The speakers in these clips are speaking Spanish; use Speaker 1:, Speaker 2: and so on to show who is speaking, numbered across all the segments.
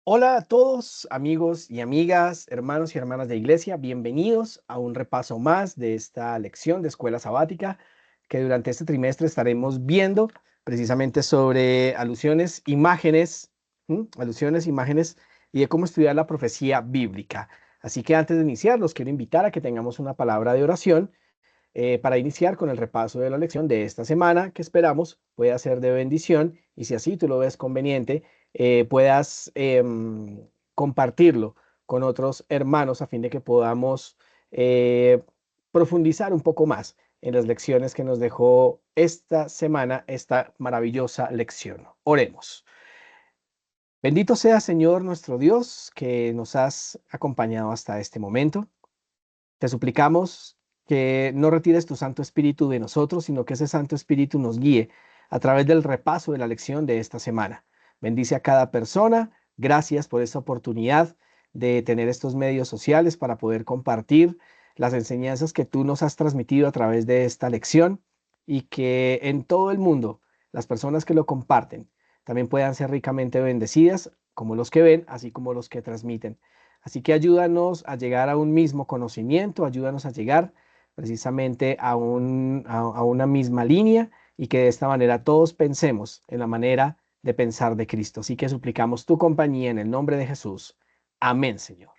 Speaker 1: Hola a todos, amigos y amigas, hermanos y hermanas de iglesia, bienvenidos a un repaso más de esta lección de escuela sabática que durante este trimestre estaremos viendo precisamente sobre alusiones, imágenes, alusiones, imágenes y de cómo estudiar la profecía bíblica. Así que antes de iniciar, los quiero invitar a que tengamos una palabra de oración para iniciar con el repaso de la lección de esta semana, que esperamos pueda ser de bendición y si así tú lo ves conveniente, puedas compartirlo con otros hermanos a fin de que podamos eh, profundizar un poco más en las lecciones que nos dejó esta semana, esta maravillosa lección. Oremos. Bendito sea, Señor nuestro Dios, que nos has acompañado hasta este momento. Te suplicamos que no retires tu Santo Espíritu de nosotros, sino que ese Santo Espíritu nos guíe a través del repaso de la lección de esta semana. Bendice a cada persona. Gracias por esta oportunidad de tener estos medios sociales para poder compartir las enseñanzas que tú nos has transmitido a través de esta lección y que en todo el mundo las personas que lo comparten también puedan ser ricamente bendecidas, como los que ven, así como los que transmiten. Así que ayúdanos a llegar a un mismo conocimiento, ayúdanos a llegar precisamente a una misma línea y que de esta manera todos pensemos en la manera de pensar de Cristo. Así que suplicamos tu compañía en el nombre de Jesús. Amén, Señor.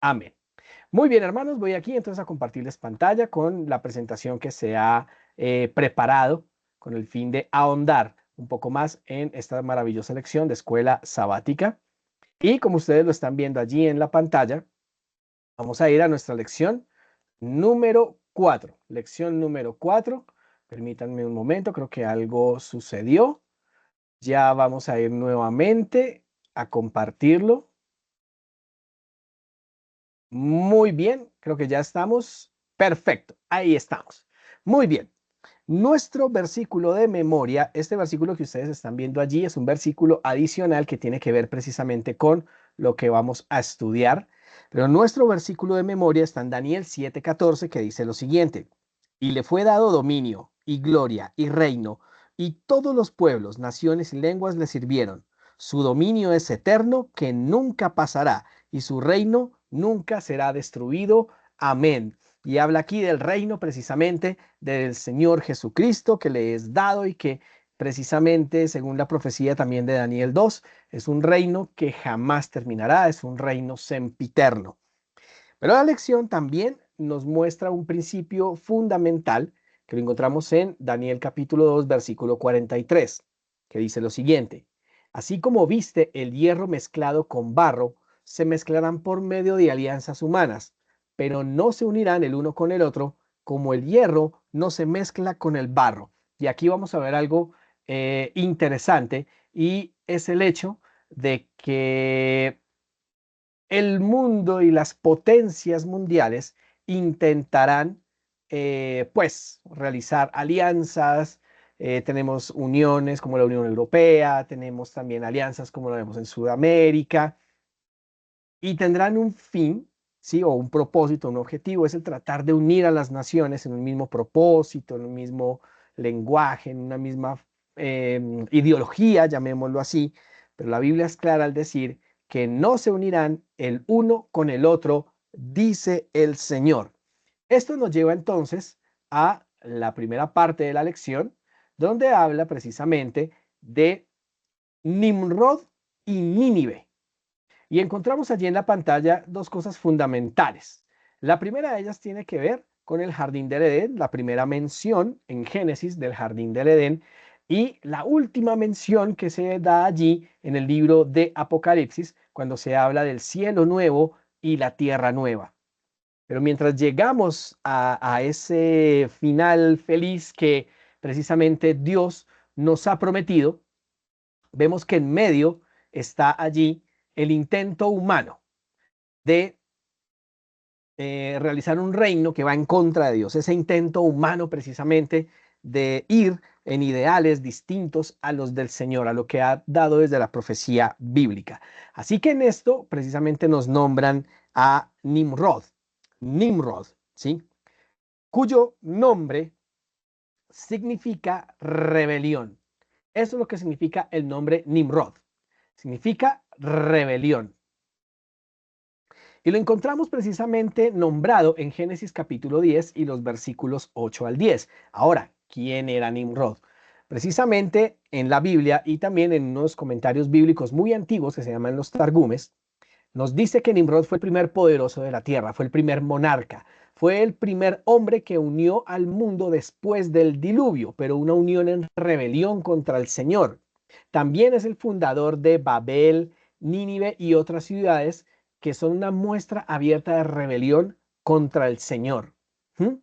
Speaker 1: Amén. Muy bien, hermanos, voy aquí entonces a compartirles pantalla con la presentación que se ha preparado con el fin de ahondar un poco más en esta maravillosa lección de escuela sabática. Y como ustedes lo están viendo allí en la pantalla, vamos a ir a nuestra lección número 4. Lección número 4. Permítanme un momento, creo que algo sucedió. Ya vamos a ir nuevamente a compartirlo. Muy bien, creo que ya estamos. Perfecto, ahí estamos. Muy bien. Nuestro versículo de memoria, este versículo que ustedes están viendo allí, es un versículo adicional que tiene que ver precisamente con lo que vamos a estudiar. Pero nuestro versículo de memoria está en Daniel 7:14, que dice lo siguiente: y le fue dado dominio y gloria y reino, y todos los pueblos, naciones y lenguas le sirvieron. Su dominio es eterno, que nunca pasará, y su reino nunca será destruido. Amén. Y habla aquí del reino precisamente del Señor Jesucristo que le es dado y que precisamente, según la profecía también de Daniel 2, es un reino que jamás terminará, es un reino sempiterno. Pero la lección también nos muestra un principio fundamental que lo encontramos en Daniel capítulo 2, versículo 43, que dice lo siguiente: así como viste el hierro mezclado con barro, se mezclarán por medio de alianzas humanas, pero no se unirán el uno con el otro, como el hierro no se mezcla con el barro. Y aquí vamos a ver algo interesante, y es el hecho de que el mundo y las potencias mundiales intentarán pues realizar alianzas. Tenemos uniones como la Unión Europea, tenemos también alianzas como lo vemos en Sudamérica, y tendrán un fin, ¿sí? O un propósito, un objetivo, es el tratar de unir a las naciones en un mismo propósito, en un mismo lenguaje, en una misma ideología, llamémoslo así. Pero la Biblia es clara al decir que no se unirán el uno con el otro, dice el Señor. Esto nos lleva entonces a la primera parte de la lección, donde habla precisamente de Nimrod y Nínive. Y encontramos allí en la pantalla dos cosas fundamentales. La primera de ellas tiene que ver con el jardín del Edén, la primera mención en Génesis del jardín del Edén, y la última mención que se da allí en el libro de Apocalipsis, cuando se habla del cielo nuevo y la tierra nueva. Pero mientras llegamos a ese final feliz que precisamente Dios nos ha prometido, vemos que en medio está allí el intento humano de realizar un reino que va en contra de Dios, ese intento humano precisamente de ir en ideales distintos a los del Señor, a lo que ha dado desde la profecía bíblica. Así que en esto precisamente nos nombran a Nimrod, Nimrod, ¿sí? Cuyo nombre significa rebelión. Eso es lo que significa el nombre Nimrod. Significa rebelión. Y lo encontramos precisamente nombrado en Génesis capítulo 10 y los versículos 8 al 10. Ahora, ¿quién era Nimrod? Precisamente en la Biblia y también en unos comentarios bíblicos muy antiguos que se llaman los Targumes, nos dice que Nimrod fue el primer poderoso de la tierra, fue el primer monarca, fue el primer hombre que unió al mundo después del diluvio, pero una unión en rebelión contra el Señor. También es el fundador de Babel, Nínive y otras ciudades que son una muestra abierta de rebelión contra el Señor. ¿Mm?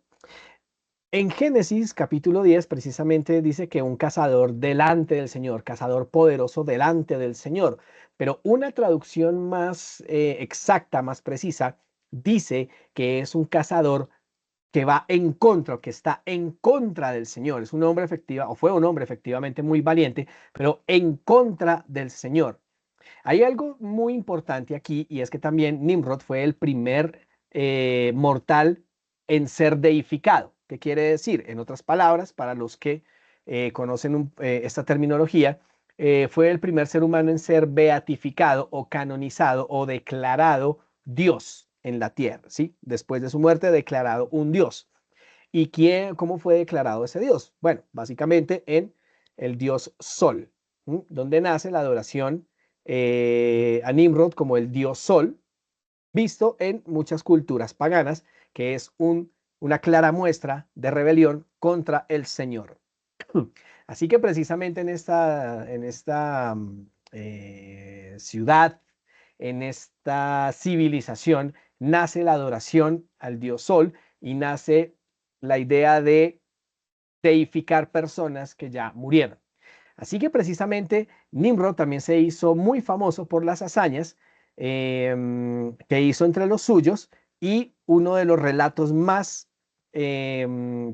Speaker 1: En Génesis capítulo 10 precisamente dice que un cazador delante del Señor, cazador poderoso delante del Señor, pero una traducción más exacta, más precisa, dice que es un cazador que va en contra, o que está en contra del Señor. Es un hombre efectiva, o fue un hombre efectivamente muy valiente, pero en contra del Señor. Hay algo muy importante aquí y es que también Nimrod fue el primer mortal en ser deificado. ¿Qué quiere decir? En otras palabras, para los que conocen esta terminología, fue el primer ser humano en ser beatificado o canonizado o declarado Dios en la tierra, ¿sí? Después de su muerte, declarado un Dios. ¿Y cómo fue declarado ese Dios? Bueno, básicamente en el Dios Sol, donde nace la adoración a Nimrod como el Dios Sol, visto en muchas culturas paganas, que es una clara muestra de rebelión contra el Señor. Así que precisamente en esta ciudad, en esta civilización, nace la adoración al Dios Sol y nace la idea de deificar personas que ya murieron. Así que precisamente Nimrod también se hizo muy famoso por las hazañas que hizo entre los suyos y uno de los relatos más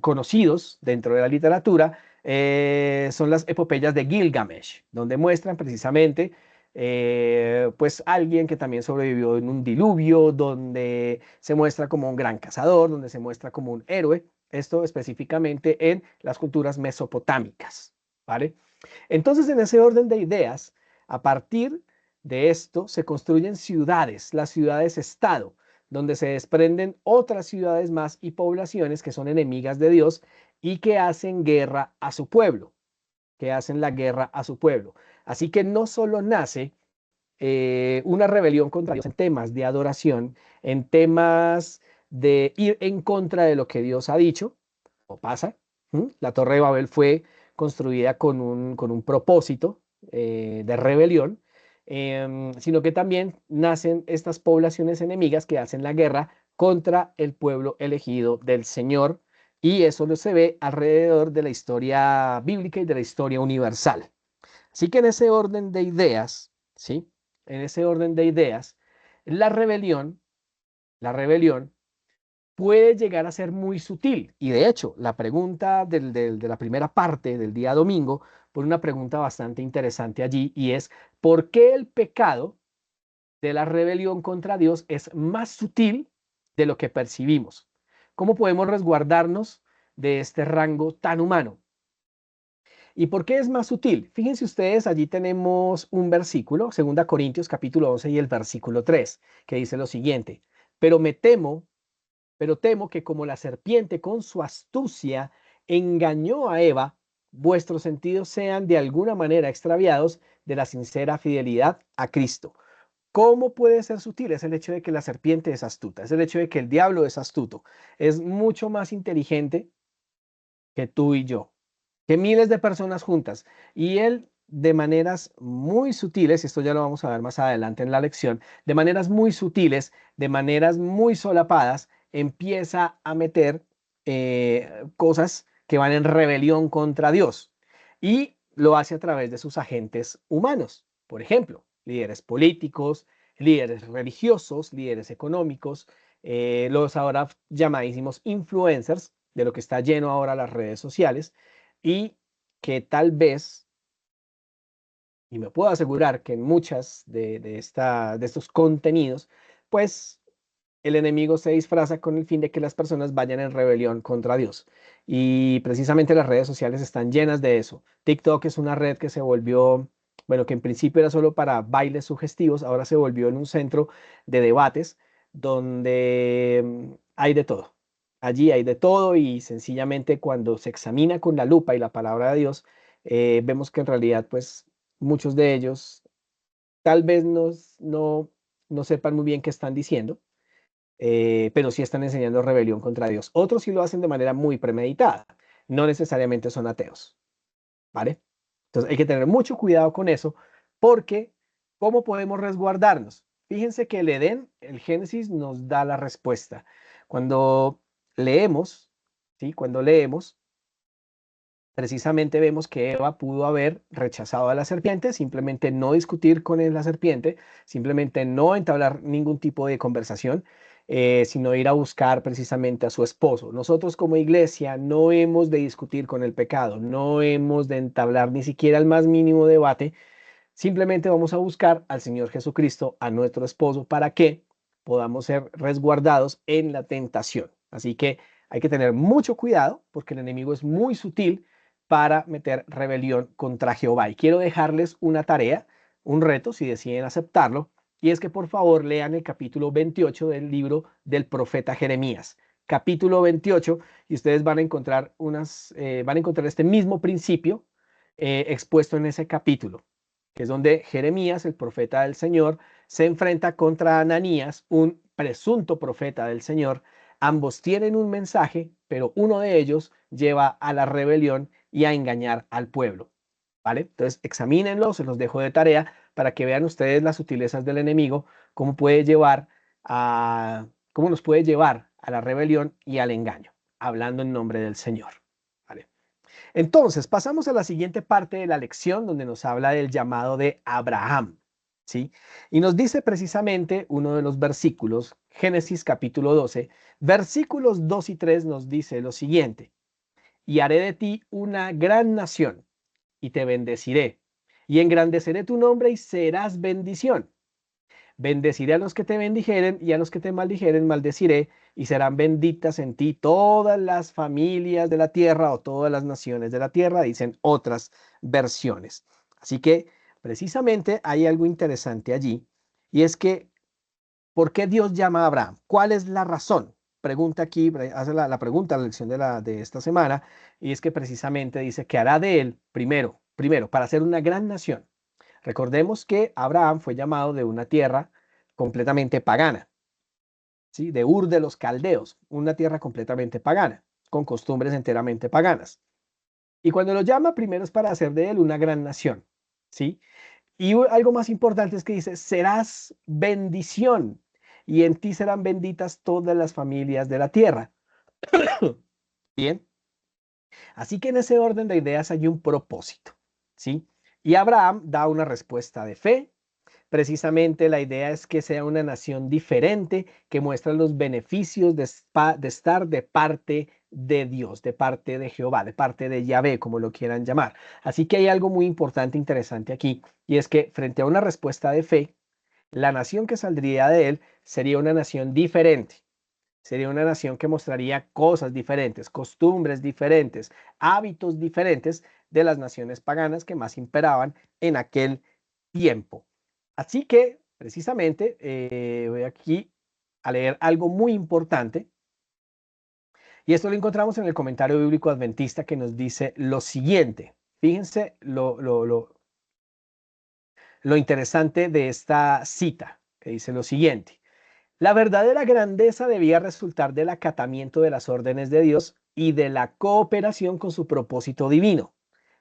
Speaker 1: conocidos dentro de la literatura son las epopeyas de Gilgamesh, donde muestran precisamente pues alguien que también sobrevivió en un diluvio, donde se muestra como un gran cazador, donde se muestra como un héroe, esto específicamente en las culturas mesopotámicas, ¿vale? Entonces, en ese orden de ideas, a partir de esto se construyen ciudades, las ciudades-estado, donde se desprenden otras ciudades más y poblaciones que son enemigas de Dios y que hacen guerra a su pueblo, que hacen la guerra a su pueblo. Así que no solo nace una rebelión contra Dios en temas de adoración, en temas de ir en contra de lo que Dios ha dicho, o pasa. La Torre de Babel fue construida con un propósito de rebelión, sino que también nacen estas poblaciones enemigas que hacen la guerra contra el pueblo elegido del Señor, y eso lo se ve alrededor de la historia bíblica y de la historia universal. Así que en ese orden de ideas, ¿sí? En ese orden de ideas, la rebelión, la rebelión puede llegar a ser muy sutil. Y de hecho, la pregunta de la primera parte del día domingo pone una pregunta bastante interesante allí y es, ¿por qué el pecado de la rebelión contra Dios es más sutil de lo que percibimos? ¿Cómo podemos resguardarnos de este rango tan humano? ¿Y por qué es más sutil? Fíjense ustedes, allí tenemos un versículo, 2 Corintios capítulo 11 y el versículo 3, que dice lo siguiente, pero temo que como la serpiente con su astucia engañó a Eva, vuestros sentidos sean de alguna manera extraviados de la sincera fidelidad a Cristo. ¿Cómo puede ser sutil? Es el hecho de que la serpiente es astuta, es el hecho de que el diablo es astuto, es mucho más inteligente que tú y yo, que miles de personas juntas. Y él de maneras muy sutiles, y esto ya lo vamos a ver más adelante en la lección, de maneras muy sutiles, de maneras muy solapadas, empieza a meter cosas que van en rebelión contra Dios. Y lo hace a través de sus agentes humanos. Por ejemplo, líderes políticos, líderes religiosos, líderes económicos, los ahora llamadísimos influencers, de lo que está lleno ahora las redes sociales, y que tal vez, y me puedo asegurar que en muchas de estos contenidos, pues el enemigo se disfraza con el fin de que las personas vayan en rebelión contra Dios. Y precisamente las redes sociales están llenas de eso. TikTok es una red que se volvió bueno, que en principio era solo para bailes sugestivos, ahora se volvió en un centro de debates donde hay de todo. Allí hay de todo y sencillamente cuando se examina con la lupa y la palabra de Dios, vemos que en realidad pues muchos de ellos tal vez no sepan muy bien qué están diciendo, pero sí están enseñando rebelión contra Dios. Otros sí lo hacen de manera muy premeditada, no necesariamente son ateos, ¿vale? Entonces hay que tener mucho cuidado con eso, porque ¿cómo podemos resguardarnos? Fíjense que el Edén, el Génesis, nos da la respuesta. Cuando leemos, ¿sí? Cuando leemos, precisamente vemos que Eva pudo haber rechazado a la serpiente, simplemente no discutir con la serpiente, simplemente no entablar ningún tipo de conversación, sino ir a buscar precisamente a su esposo. Nosotros como iglesia no hemos de discutir con el pecado, no hemos de entablar ni siquiera el más mínimo debate. Simplemente vamos a buscar al Señor Jesucristo, a nuestro esposo, para que podamos ser resguardados en la tentación. Así que hay que tener mucho cuidado porque el enemigo es muy sutil para meter rebelión contra Jehová. Y quiero dejarles una tarea, un reto, si deciden aceptarlo, y es que por favor lean el capítulo 28 del libro del profeta Jeremías. Capítulo 28, y ustedes van a encontrar van a encontrar este mismo principio expuesto en ese capítulo, que es donde Jeremías, el profeta del Señor, se enfrenta contra Ananías, un presunto profeta del Señor. Ambos tienen un mensaje, pero uno de ellos lleva a la rebelión y a engañar al pueblo. ¿Vale? Entonces, examínenlo, se los dejo de tarea para que vean ustedes las sutilezas del enemigo, cómo puede llevar cómo nos puede llevar a la rebelión y al engaño, hablando en nombre del Señor. ¿Vale? Entonces, pasamos a la siguiente parte de la lección donde nos habla del llamado de Abraham, ¿sí? Y nos dice precisamente uno de los versículos, Génesis capítulo 12, versículos 2 y 3 nos dice lo siguiente: y haré de ti una gran nación, y te bendeciré, y engrandeceré tu nombre y serás bendición. Bendeciré a los que te bendijeren y a los que te maldijeren maldeciré, y serán benditas en ti todas las familias de la tierra o todas las naciones de la tierra, dicen otras versiones. Así que precisamente hay algo interesante allí, y es que, ¿por qué Dios llama a Abraham? ¿Cuál es la razón? Pregunta aquí, hace la pregunta, la lección de esta semana, y es que precisamente dice que hará de él, primero, para ser una gran nación. Recordemos que Abraham fue llamado de una tierra completamente pagana, ¿sí? De Ur de los Caldeos, una tierra completamente pagana, con costumbres enteramente paganas. Y cuando lo llama, primero es para hacer de él una gran nación, ¿sí? Y algo más importante es que dice, serás bendición, y en ti serán benditas todas las familias de la tierra. Bien, así que en ese orden de ideas hay un propósito, ¿sí? Y Abraham da una respuesta de fe. Precisamente la idea es que sea una nación diferente, que muestra los beneficios de estar de parte de Dios, de parte de Jehová, de parte de Yahvé, como lo quieran llamar. Así que hay algo muy importante, interesante aquí, y es que frente a una respuesta de fe, la nación que saldría de él sería una nación diferente. Sería una nación que mostraría cosas diferentes, costumbres diferentes, hábitos diferentes de las naciones paganas que más imperaban en aquel tiempo. Así que, precisamente, voy aquí a leer algo muy importante. Y esto lo encontramos en el comentario bíblico adventista, que nos dice lo siguiente. Fíjense lo interesante de esta cita, que dice lo siguiente. La verdadera grandeza debía resultar del acatamiento de las órdenes de Dios y de la cooperación con su propósito divino.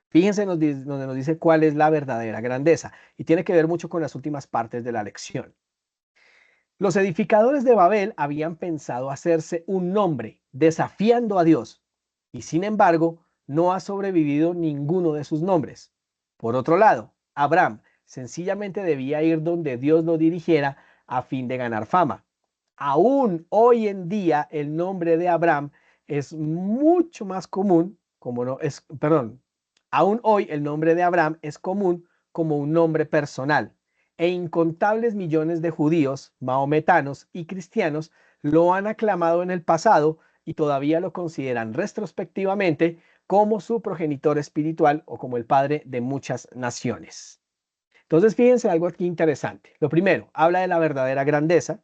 Speaker 1: Fíjense donde nos dice cuál es la verdadera grandeza, y tiene que ver mucho con las últimas partes de la lección. Los edificadores de Babel habían pensado hacerse un nombre desafiando a Dios, y sin embargo no ha sobrevivido ninguno de sus nombres. Por otro lado, Abraham sencillamente debía ir donde Dios lo dirigiera a fin de ganar fama. Aún hoy en día el nombre de Abraham es mucho más común, como no es, perdón, aún hoy el nombre de Abraham es común como un nombre personal, e incontables millones de judíos, maometanos y cristianos lo han aclamado en el pasado y todavía lo consideran retrospectivamente como su progenitor espiritual o como el padre de muchas naciones. Entonces, fíjense algo aquí interesante. Lo primero, habla de la verdadera grandeza,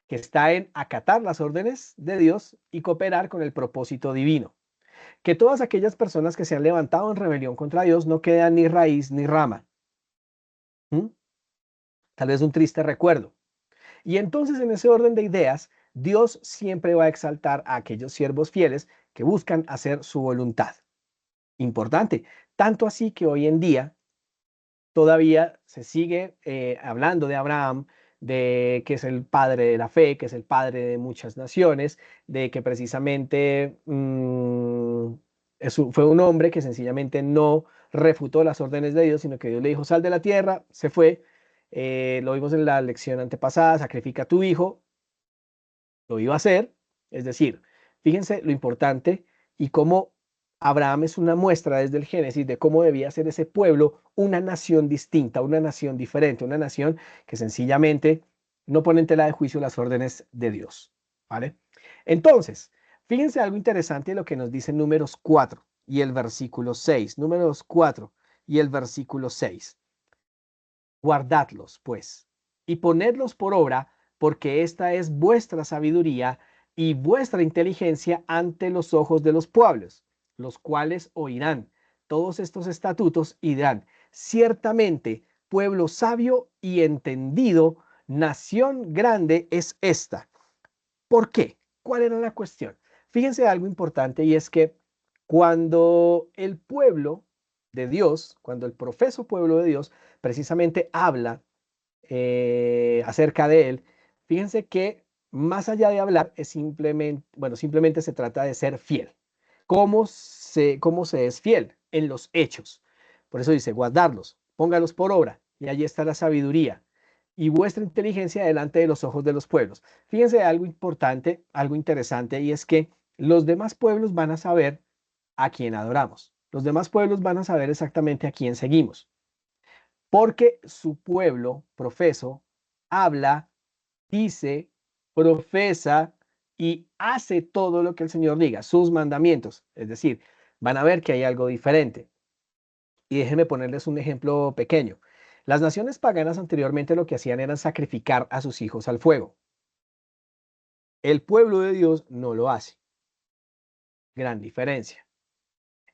Speaker 1: que está en acatar las órdenes de Dios y cooperar con el propósito divino. Que todas aquellas personas que se han levantado en rebelión contra Dios no quedan ni raíz ni rama. ¿Mm? Tal vez un triste recuerdo. Y entonces en ese orden de ideas, Dios siempre va a exaltar a aquellos siervos fieles que buscan hacer su voluntad. Importante. Tanto así que hoy en día todavía se sigue hablando de Abraham, de que es el padre de la fe, que es el padre de muchas naciones, de que precisamente fue un hombre que sencillamente no refutó las órdenes de Dios, sino que Dios le dijo, sal de la tierra, se fue. Lo vimos en la lección antepasada, sacrifica a tu hijo, lo iba a hacer. Es decir, fíjense lo importante y cómo Abraham es una muestra desde el Génesis de cómo debía ser ese pueblo una nación distinta, una nación diferente, una nación que sencillamente no pone en tela de juicio las órdenes de Dios. ¿Vale? Entonces, fíjense algo interesante de lo que nos dice Números 4 y el versículo 6. Números 4 y el versículo 6. Guardadlos, pues, y ponedlos por obra, porque esta es vuestra sabiduría y vuestra inteligencia ante los ojos de los pueblos, los cuales oirán todos estos estatutos y dirán, ciertamente, pueblo sabio y entendido, nación grande es esta. ¿Por qué? ¿Cuál era la cuestión? Fíjense algo importante y es que cuando el pueblo de Dios, cuando el profeso pueblo de Dios precisamente habla acerca de él, fíjense que más allá de hablar es simplemente, bueno, simplemente se trata de ser fiel. Cómo se es fiel? En los hechos. Por eso dice, guardarlos, póngalos por obra, y allí está la sabiduría y vuestra inteligencia delante de los ojos de los pueblos. Fíjense algo importante, algo interesante, y es que los demás pueblos van a saber a quién adoramos. Los demás pueblos van a saber exactamente a quién seguimos, porque su pueblo profeso, habla, dice, profesa y hace todo lo que el Señor diga, sus mandamientos. Es decir, van a ver que hay algo diferente. Y déjenme ponerles un ejemplo pequeño. Las naciones paganas anteriormente lo que hacían era sacrificar a sus hijos al fuego. El pueblo de Dios no lo hace. Gran diferencia.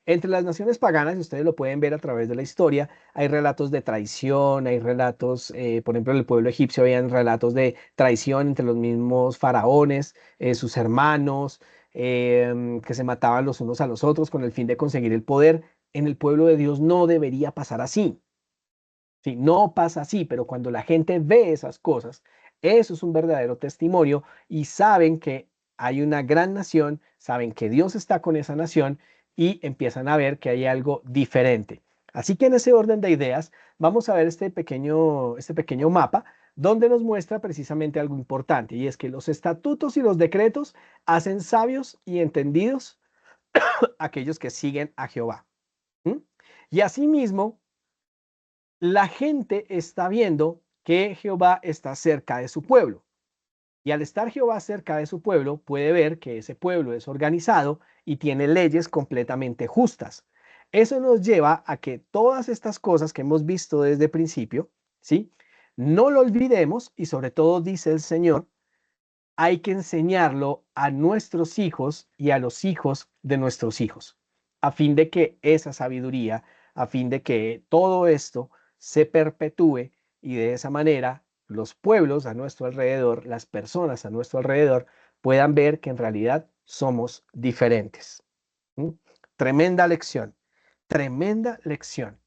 Speaker 1: Entre las naciones paganas, y ustedes lo pueden ver a través de la historia, hay relatos de traición, hay relatos, por ejemplo, en el pueblo egipcio habían relatos de traición entre los mismos faraones, sus hermanos, que se mataban los unos a los otros con el fin de conseguir el poder. En el pueblo de Dios no debería pasar así. Sí, no pasa así, pero cuando la gente ve esas cosas, eso es un verdadero testimonio y saben que hay una gran nación, saben que Dios está con esa nación y empiezan a ver que hay algo diferente. Así que en ese orden de ideas, vamos a ver este pequeño mapa donde nos muestra precisamente algo importante y es que los estatutos y los decretos hacen sabios y entendidos aquellos que siguen a Jehová. ¿Mm? Y asimismo, la gente está viendo que Jehová está cerca de su pueblo. Y al estar Jehová cerca de su pueblo, puede ver que ese pueblo es organizado y tiene leyes completamente justas. Eso nos lleva a que todas estas cosas que hemos visto desde el principio, ¿sí? No lo olvidemos y sobre todo dice el Señor, hay que enseñarlo a nuestros hijos y a los hijos de nuestros hijos, a fin de que esa sabiduría, a fin de que todo esto se perpetúe y de esa manera los pueblos a nuestro alrededor, las personas a nuestro alrededor, puedan ver que en realidad somos diferentes. ¿Mm? Tremenda lección, tremenda lección.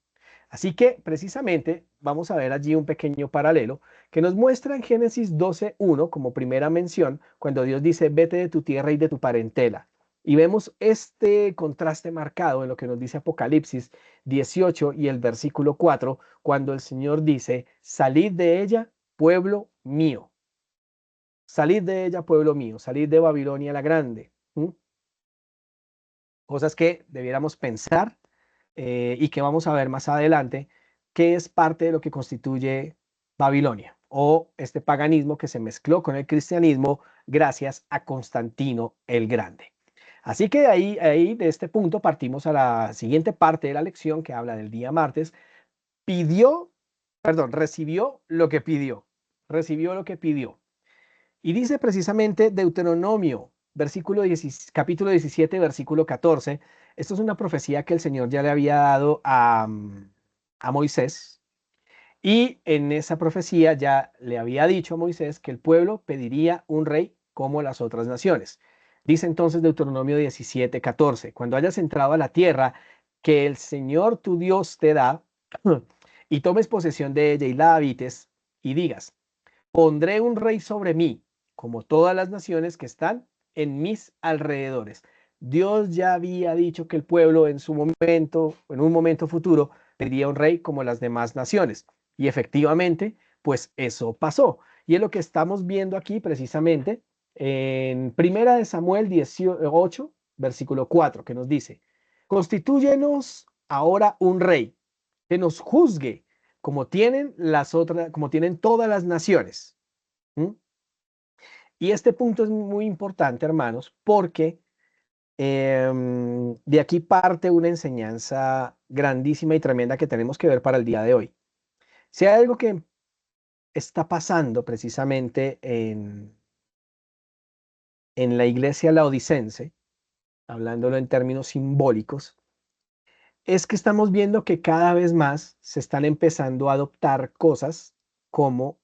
Speaker 1: Así que precisamente vamos a ver allí un pequeño paralelo que nos muestra en Génesis 12:1 como primera mención, cuando Dios dice, vete de tu tierra y de tu parentela. Y vemos este contraste marcado en lo que nos dice Apocalipsis 18 y el versículo 4, cuando el Señor dice, salid de ella, pueblo mío. Salid de ella, pueblo mío. Salid de Babilonia la grande. ¿Mm? Cosas que debiéramos pensar y que vamos a ver más adelante, que es parte de lo que constituye Babilonia o este paganismo que se mezcló con el cristianismo gracias a Constantino el Grande. Así que ahí de este punto partimos a la siguiente parte de la lección que habla del día martes. Pidió perdón, recibió lo que pidió. Recibió lo que pidió. Y dice precisamente Deuteronomio, capítulo 17, versículo 14. Esto es una profecía que el Señor ya le había dado a Moisés. Y en esa profecía ya le había dicho a Moisés que el pueblo pediría un rey como las otras naciones. Dice entonces Deuteronomio 17, 14, cuando hayas entrado a la tierra que el Señor tu Dios te da, y tomes posesión de ella y la habites, y digas, pondré un rey sobre mí, como todas las naciones que están en mis alrededores. Dios ya había dicho que el pueblo en su momento, en un momento futuro, pediría un rey como las demás naciones. Y efectivamente, pues eso pasó. Y es lo que estamos viendo aquí precisamente en Primera de Samuel 18, versículo 4, que nos dice, constitúyenos ahora un rey que nos juzgue como tienen todas las naciones. ¿Mm? Y este punto es muy importante, hermanos, porque de aquí parte una enseñanza grandísima y tremenda que tenemos que ver para el día de hoy. Si hay algo que está pasando precisamente en la iglesia laodicense, hablándolo en términos simbólicos, es que estamos viendo que cada vez más se están empezando a adoptar cosas como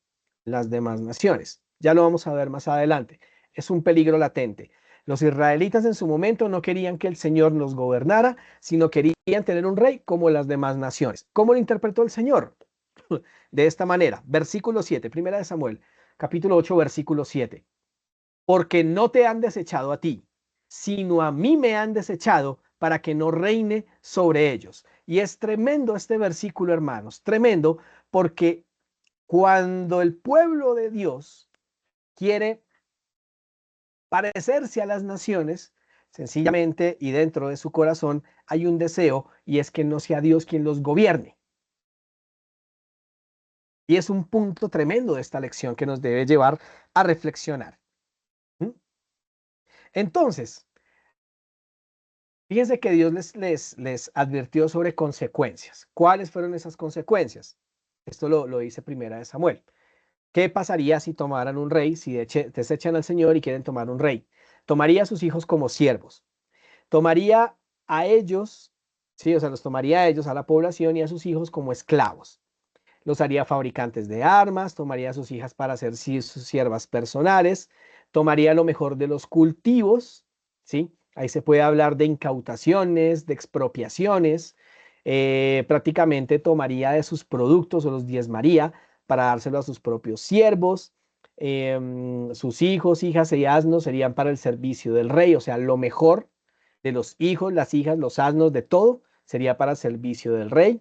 Speaker 1: las demás naciones. Ya lo vamos a ver más adelante. Es un peligro latente. Los israelitas en su momento no querían que el Señor nos gobernara, sino querían tener un rey como las demás naciones. ¿Cómo lo interpretó el Señor? De esta manera, versículo 7, primera de Samuel, capítulo 8, versículo 7. Porque no te han desechado a ti, sino a mí me han desechado para que no reine sobre ellos. Y es tremendo este versículo, hermanos, tremendo, porque cuando el pueblo de Dios quiere parecerse a las naciones, sencillamente y dentro de su corazón hay un deseo y es que no sea Dios quien los gobierne. Y es un punto tremendo de esta lección que nos debe llevar a reflexionar. ¿Mm? Entonces, fíjense que Dios les advirtió sobre consecuencias. ¿Cuáles fueron esas consecuencias? Esto lo dice Primera de Samuel. ¿Qué pasaría si tomaran un rey, si desechan al Señor y quieren tomar un rey? Tomaría a sus hijos como siervos. Tomaría a ellos, sí, o sea, los tomaría a ellos, a la población y a sus hijos como esclavos. Los haría fabricantes de armas, tomaría a sus hijas para ser sus siervas personales, tomaría lo mejor de los cultivos, ¿sí? Ahí se puede hablar de incautaciones, de expropiaciones, prácticamente tomaría de sus productos o los diezmaría para dárselo a sus propios siervos. Sus hijos, hijas y asnos serían para el servicio del rey, o sea, lo mejor de los hijos, las hijas, los asnos, de todo, sería para el servicio del rey.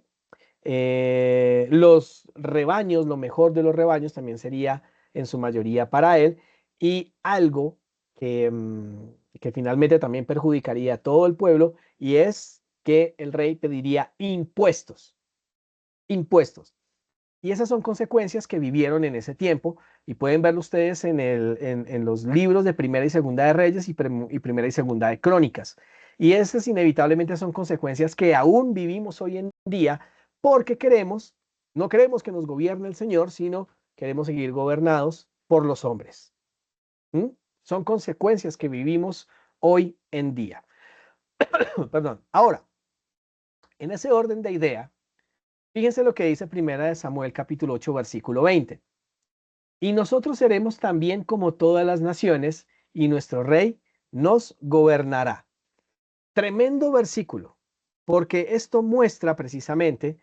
Speaker 1: Los rebaños, lo mejor de los rebaños también sería en su mayoría para él, y algo que finalmente también perjudicaría a todo el pueblo, y es que el rey pediría impuestos, impuestos. Y esas son consecuencias que vivieron en ese tiempo y pueden verlo ustedes en los libros de Primera y Segunda de Reyes y Primera y Segunda de Crónicas. Y esas inevitablemente son consecuencias que aún vivimos hoy en día porque no queremos que nos gobierne el Señor, sino queremos seguir gobernados por los hombres. ¿Mm? Son consecuencias que vivimos hoy en día. Perdón. Ahora, en ese orden de idea, fíjense lo que dice Primera de Samuel capítulo 8 versículo 20. Y nosotros seremos también como todas las naciones, y nuestro rey nos gobernará. Tremendo versículo, porque esto muestra precisamente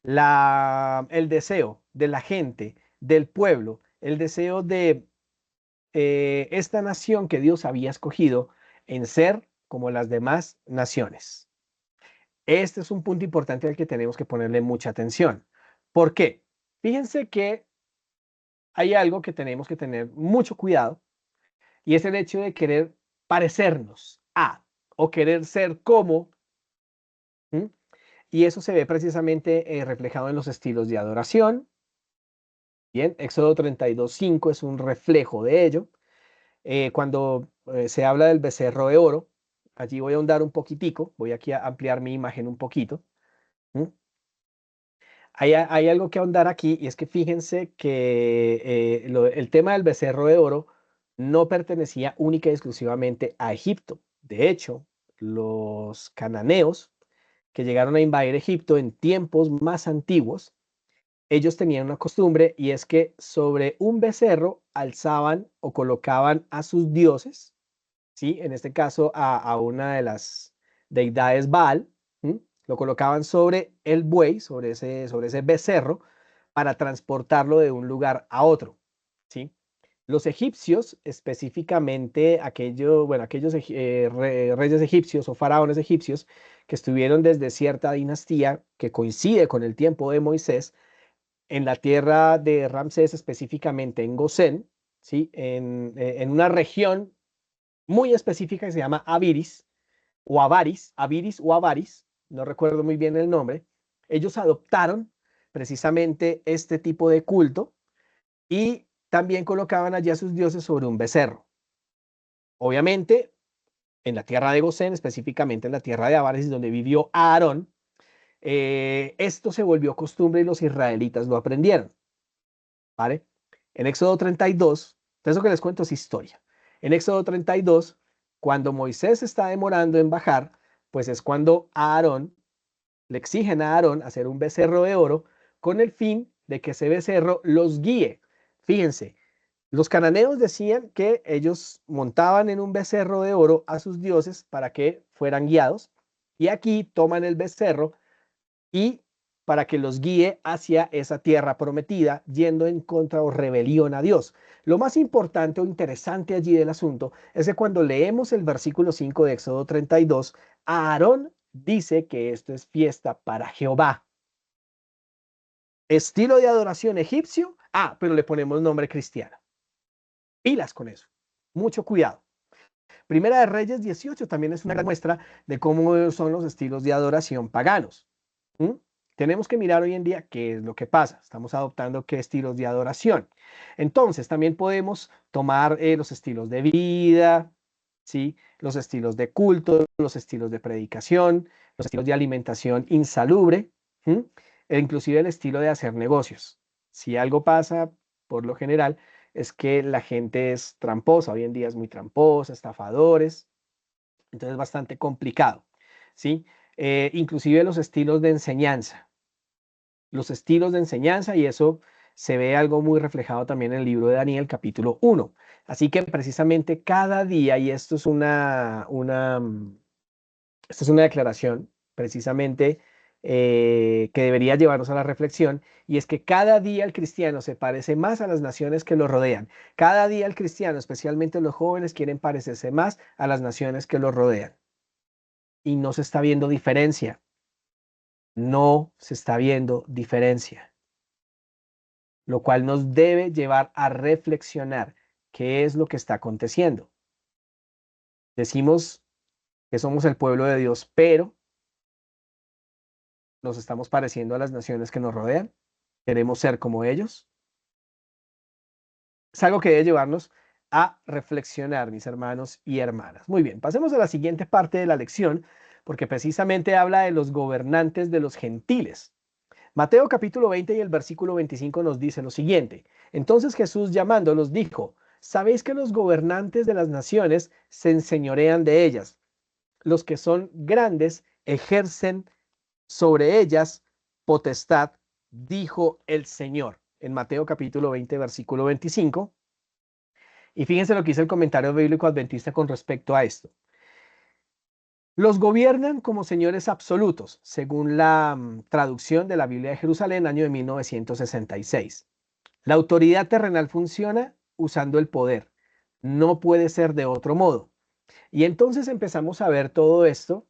Speaker 1: el deseo de la gente, del pueblo, el deseo de esta nación que Dios había escogido en ser como las demás naciones. Este es un punto importante al que tenemos que ponerle mucha atención. ¿Por qué? Fíjense que hay algo que tenemos que tener mucho cuidado y es el hecho de querer parecernos a o querer ser como. ¿Mm? Y eso se ve precisamente reflejado en los estilos de adoración. Bien, Éxodo 32:5 es un reflejo de ello. Cuando se habla del becerro de oro, allí voy a ahondar un poquitico, voy aquí a ampliar mi imagen un poquito. ¿Mm? Hay algo que ahondar aquí y es que fíjense que el tema del becerro de oro no pertenecía única y exclusivamente a Egipto. De hecho, los cananeos que llegaron a invadir Egipto en tiempos más antiguos, ellos tenían una costumbre y es que sobre un becerro alzaban o colocaban a sus dioses, ¿sí? En este caso a una de las deidades Baal, ¿m? Lo colocaban sobre el buey, sobre ese becerro, para transportarlo de un lugar a otro, ¿sí? Los egipcios, específicamente aquellos reyes egipcios o faraones egipcios que estuvieron desde cierta dinastía que coincide con el tiempo de Moisés, en la tierra de Ramsés, específicamente en Gosén, ¿sí? En una región muy específica que se llama Abiris o Avaris, no recuerdo muy bien el nombre. Ellos adoptaron precisamente este tipo de culto y también colocaban allí a sus dioses sobre un becerro. Obviamente, en la tierra de Gosén, específicamente en la tierra de Avaris, donde vivió Aarón, esto se volvió costumbre y los israelitas lo aprendieron, ¿vale? En Éxodo 32, eso que les cuento es historia. En Éxodo 32, cuando Moisés está demorando en bajar, pues es cuando le exigen a Aarón hacer un becerro de oro con el fin de que ese becerro los guíe. Fíjense, los cananeos decían que ellos montaban en un becerro de oro a sus dioses para que fueran guiados, y aquí toman el becerro y para que los guíe hacia esa tierra prometida, yendo en contra o rebelión a Dios. Lo más importante o interesante allí del asunto es que cuando leemos el versículo 5 de Éxodo 32, Aarón dice que esto es fiesta para Jehová. Estilo de adoración egipcio, pero le ponemos nombre cristiano. Pilas con eso. Mucho cuidado. Primera de Reyes 18 también es una gran muestra de cómo son los estilos de adoración paganos. ¿Mm? Tenemos que mirar hoy en día qué es lo que pasa. Estamos adoptando qué estilos de adoración. Entonces, también podemos tomar los estilos de vida, ¿sí? Los estilos de culto, los estilos de predicación, los estilos de alimentación insalubre, ¿Mm? E inclusive el estilo de hacer negocios. Si algo pasa, por lo general, es que la gente es tramposa. Hoy en día es muy tramposa, estafadores. Entonces es bastante complicado, ¿sí? Inclusive los estilos de enseñanza. Los estilos de enseñanza, y eso se ve algo muy reflejado también en el libro de Daniel, capítulo 1. Así que precisamente cada día, y esto es una declaración precisamente que debería llevarnos a la reflexión, y es que cada día el cristiano se parece más a las naciones que lo rodean. Cada día el cristiano, especialmente los jóvenes, quieren parecerse más a las naciones que lo rodean. Y no se está viendo diferencia. No se está viendo diferencia, lo cual nos debe llevar a reflexionar qué es lo que está aconteciendo. Decimos que somos el pueblo de Dios, pero nos estamos pareciendo a las naciones que nos rodean. Queremos ser como ellos. Es algo que debe llevarnos a reflexionar, mis hermanos y hermanas. Muy bien, pasemos a la siguiente parte de la lección, porque precisamente habla de los gobernantes de los gentiles. Mateo capítulo 20 y el versículo 25 nos dice lo siguiente. Entonces Jesús llamándolos dijo, ¿sabéis que los gobernantes de las naciones se enseñorean de ellas? Los que son grandes ejercen sobre ellas potestad, dijo el Señor. En Mateo capítulo 20, versículo 25. Y fíjense lo que dice el comentario bíblico adventista con respecto a esto. Los gobiernan como señores absolutos, según la traducción de la Biblia de Jerusalén, año de 1966. La autoridad terrenal funciona usando el poder. No puede ser de otro modo. Y entonces empezamos a ver todo esto,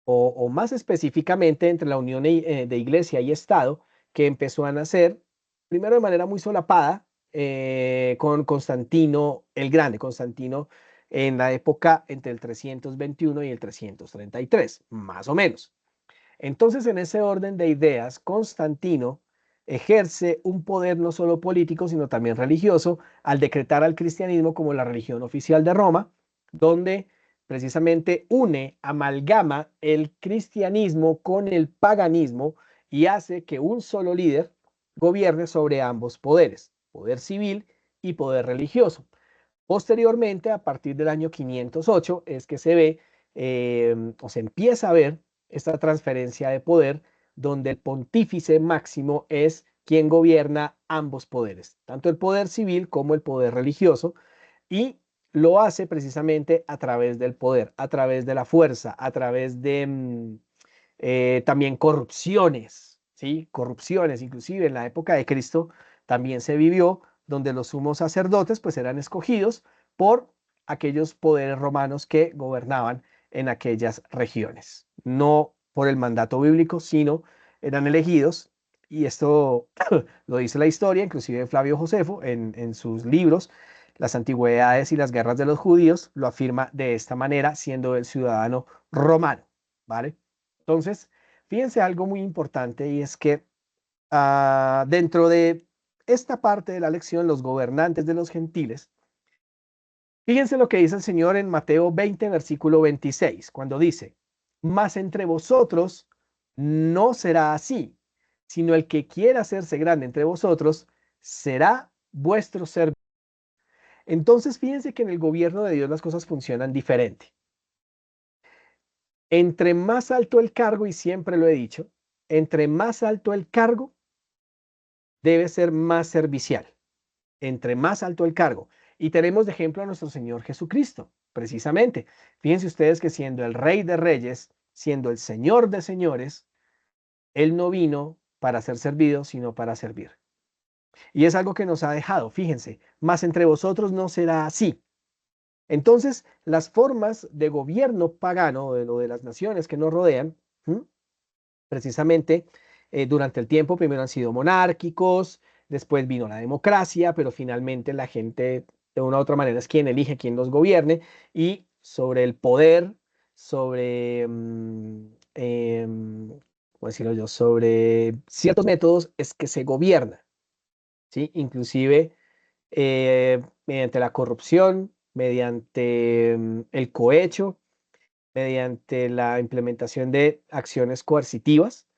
Speaker 1: o más específicamente entre la unión de iglesia y Estado, que empezó a nacer, primero de manera muy solapada, con Constantino el Grande, Constantino en la época entre el 321 y el 333, más o menos. Entonces, en ese orden de ideas, Constantino ejerce un poder no solo político, sino también religioso, al decretar al cristianismo como la religión oficial de Roma, donde precisamente amalgama el cristianismo con el paganismo y hace que un solo líder gobierne sobre ambos poderes, poder civil y poder religioso. Posteriormente, a partir del año 508, es que se ve o se empieza a ver esta transferencia de poder donde el pontífice máximo es quien gobierna ambos poderes, tanto el poder civil como el poder religioso, y lo hace precisamente a través del poder, a través de la fuerza, a través de también corrupciones, ¿sí? Corrupciones, inclusive en la época de Cristo también se vivió donde los sumos sacerdotes pues eran escogidos por aquellos poderes romanos que gobernaban en aquellas regiones, no por el mandato bíblico, sino eran elegidos, y esto lo dice la historia, inclusive Flavio Josefo en sus libros, Las antigüedades y las guerras de los judíos, lo afirma de esta manera, siendo el ciudadano romano, ¿vale? Entonces, fíjense algo muy importante, y es que dentro de esta parte de la lección, los gobernantes de los gentiles, fíjense lo que dice el Señor en Mateo 20, versículo 26, cuando dice, mas entre vosotros no será así, sino el que quiera hacerse grande entre vosotros será vuestro servidor. Entonces, fíjense que en el gobierno de Dios las cosas funcionan diferente. Entre más alto el cargo, y siempre lo he dicho, entre más alto el cargo, debe ser más servicial. Entre más alto el cargo. Y tenemos de ejemplo a nuestro Señor Jesucristo, precisamente. Fíjense ustedes que siendo el Rey de Reyes, siendo el Señor de Señores, Él no vino para ser servido, sino para servir. Y es algo que nos ha dejado, fíjense, más entre vosotros no será así. Entonces, las formas de gobierno pagano o de las naciones que nos rodean, precisamente durante el tiempo, primero han sido monárquicos, después vino la democracia, pero finalmente la gente de una u otra manera es quien elige quién los gobierne, y sobre el poder, sobre, ¿cómo decirlo yo? Sobre ciertos métodos es que se gobierna, ¿sí? Inclusive mediante la corrupción, mediante el cohecho, mediante la implementación de acciones coercitivas.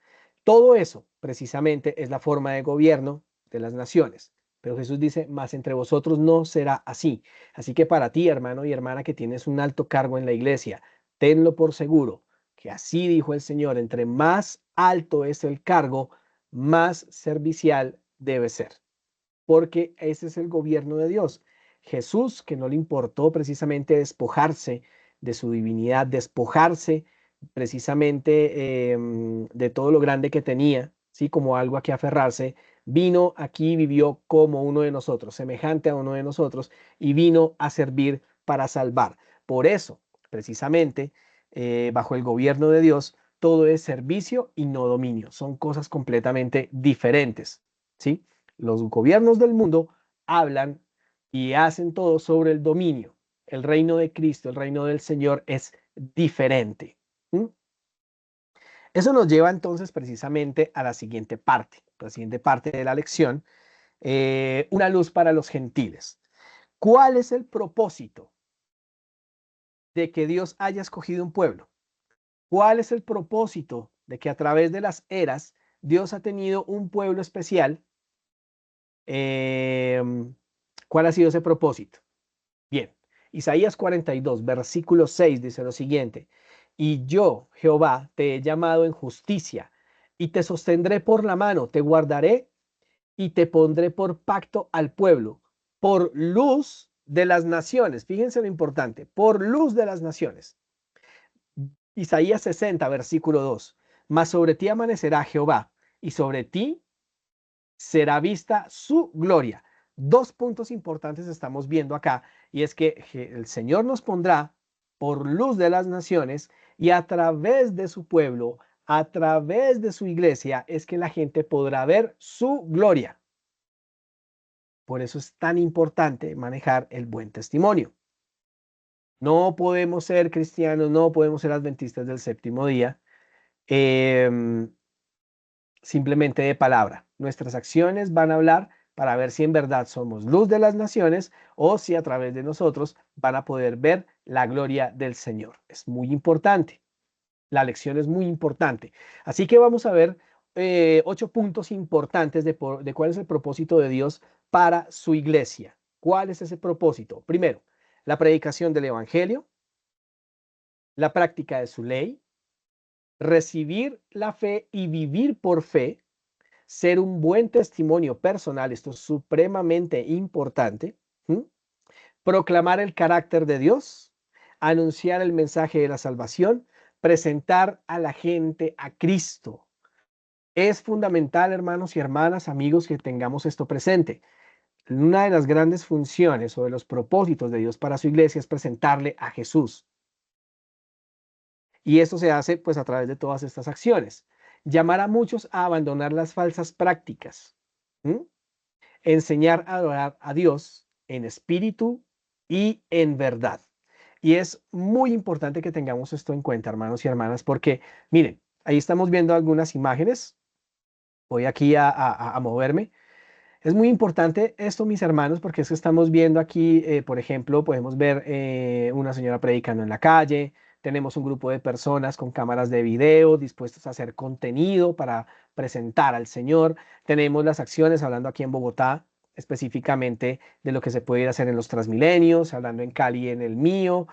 Speaker 1: Todo eso precisamente es la forma de gobierno de las naciones. Pero Jesús dice, más entre vosotros no será así. Así que para ti, hermano y hermana, que tienes un alto cargo en la iglesia, tenlo por seguro que así dijo el Señor, entre más alto es el cargo, más servicial debe ser, porque ese es el gobierno de Dios. Jesús, que no le importó precisamente despojarse de su divinidad, despojarse precisamente de todo lo grande que tenía, ¿sí? Como algo a que aferrarse, vino aquí, vivió como uno de nosotros, semejante a uno de nosotros, y vino a servir para salvar. Por eso, precisamente, bajo el gobierno de Dios, todo es servicio y no dominio. Son cosas completamente diferentes, ¿sí? Los gobiernos del mundo hablan y hacen todo sobre el dominio. El reino de Cristo, el reino del Señor es diferente. ¿Mm? Eso nos lleva entonces precisamente a la siguiente parte de la lección, una luz para los gentiles. ¿Cuál es el propósito de que Dios haya escogido un pueblo? ¿Cuál es el propósito de que a través de las eras Dios ha tenido un pueblo especial? ¿Cuál ha sido ese propósito? Bien, Isaías 42, versículo 6 dice lo siguiente, y yo, Jehová, te he llamado en justicia, y te sostendré por la mano, te guardaré y te pondré por pacto al pueblo, por luz de las naciones. Fíjense lo importante, por luz de las naciones. Isaías 60, versículo 2, mas sobre ti amanecerá Jehová, y sobre ti será vista su gloria. Dos puntos importantes estamos viendo acá, y es que el Señor nos pondrá por luz de las naciones, y a través de su pueblo, a través de su iglesia, es que la gente podrá ver su gloria. Por eso es tan importante manejar el buen testimonio. No podemos ser cristianos, no podemos ser adventistas del séptimo día, simplemente de palabra. Nuestras acciones van a hablar para ver si en verdad somos luz de las naciones, o si a través de nosotros van a poder ver la gloria del Señor. Es muy importante. La lección es muy importante. Así que vamos a ver ocho puntos importantes de cuál es el propósito de Dios para su iglesia. ¿Cuál es ese propósito? Primero, la predicación del evangelio, la práctica de su ley, recibir la fe y vivir por fe, ser un buen testimonio personal, esto es supremamente importante, ¿m? Proclamar el carácter de Dios, anunciar el mensaje de la salvación, presentar a la gente a Cristo. Es fundamental, hermanos y hermanas, amigos, que tengamos esto presente. Una de las grandes funciones o de los propósitos de Dios para su iglesia es presentarle a Jesús. Y esto se hace pues a través de todas estas acciones. Llamar a muchos a abandonar las falsas prácticas. ¿Mm? Enseñar a adorar a Dios en espíritu y en verdad. Y es muy importante que tengamos esto en cuenta, hermanos y hermanas, porque miren, ahí estamos viendo algunas imágenes. Voy aquí a moverme. Es muy importante esto, mis hermanos, porque es que estamos viendo aquí, por ejemplo, podemos ver una señora predicando en la calle, tenemos un grupo de personas con cámaras de video dispuestos a hacer contenido para presentar al Señor, tenemos las acciones hablando aquí en Bogotá, específicamente de lo que se puede ir a hacer en los Transmilenios, hablando en Cali, en el mío,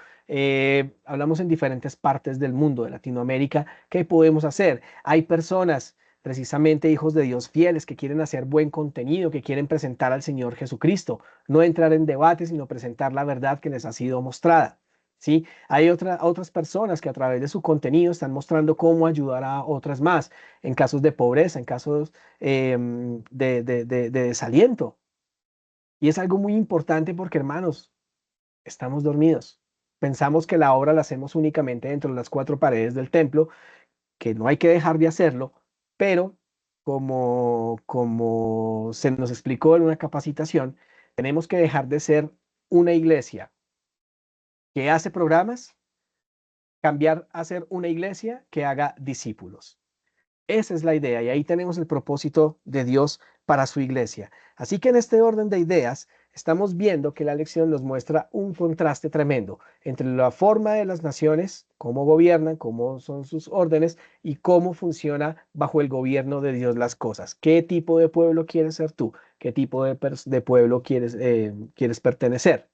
Speaker 1: hablamos en diferentes partes del mundo, de Latinoamérica, ¿qué podemos hacer? Hay personas precisamente hijos de Dios fieles que quieren hacer buen contenido, que quieren presentar al Señor Jesucristo, no entrar en debate, sino presentar la verdad que les ha sido mostrada. ¿Sí? Hay otras personas que a través de su contenido están mostrando cómo ayudar a otras más en casos de pobreza, en casos de desaliento. Y es algo muy importante porque, hermanos, estamos dormidos. Pensamos que la obra la hacemos únicamente dentro de las cuatro paredes del templo, que no hay que dejar de hacerlo, pero como se nos explicó en una capacitación, tenemos que dejar de ser una iglesia que hace programas, cambiar a ser una iglesia que haga discípulos. Esa es la idea y ahí tenemos el propósito de Dios para su iglesia. Así que en este orden de ideas estamos viendo que la lección nos muestra un contraste tremendo entre la forma de las naciones, cómo gobiernan, cómo son sus órdenes y cómo funciona bajo el gobierno de Dios las cosas. ¿Qué tipo de pueblo quieres ser tú? ¿Qué tipo de pueblo quieres pertenecer?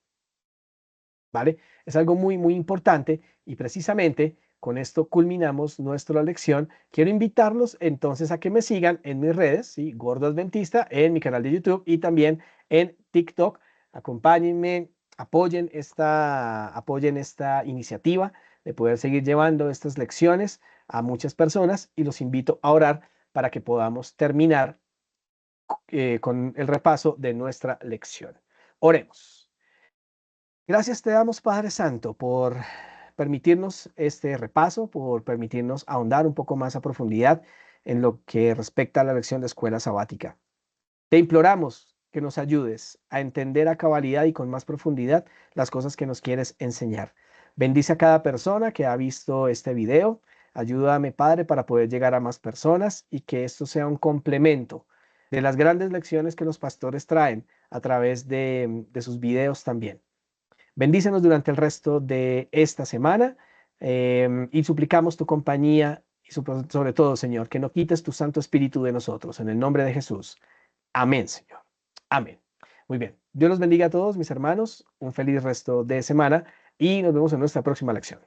Speaker 1: ¿Vale? Es algo muy, muy importante y precisamente con esto culminamos nuestra lección. Quiero invitarlos entonces a que me sigan en mis redes, ¿sí? Gordo Adventista, en mi canal de YouTube y también en TikTok. Acompáñenme, apoyen esta iniciativa de poder seguir llevando estas lecciones a muchas personas y los invito a orar para que podamos terminar con el repaso de nuestra lección. Oremos. Gracias te damos, Padre Santo, por permitirnos este repaso, por permitirnos ahondar un poco más a profundidad en lo que respecta a la lección de escuela sabática. Te imploramos que nos ayudes a entender a cabalidad y con más profundidad las cosas que nos quieres enseñar. Bendice a cada persona que ha visto este video. Ayúdame, Padre, para poder llegar a más personas y que esto sea un complemento de las grandes lecciones que los pastores traen a través de sus videos también. Bendícenos durante el resto de esta semana y suplicamos tu compañía y sobre todo, Señor, que no quites tu Santo Espíritu de nosotros. En el nombre de Jesús. Amén, Señor. Amén. Muy bien. Dios los bendiga a todos, mis hermanos. Un feliz resto de semana y nos vemos en nuestra próxima lección.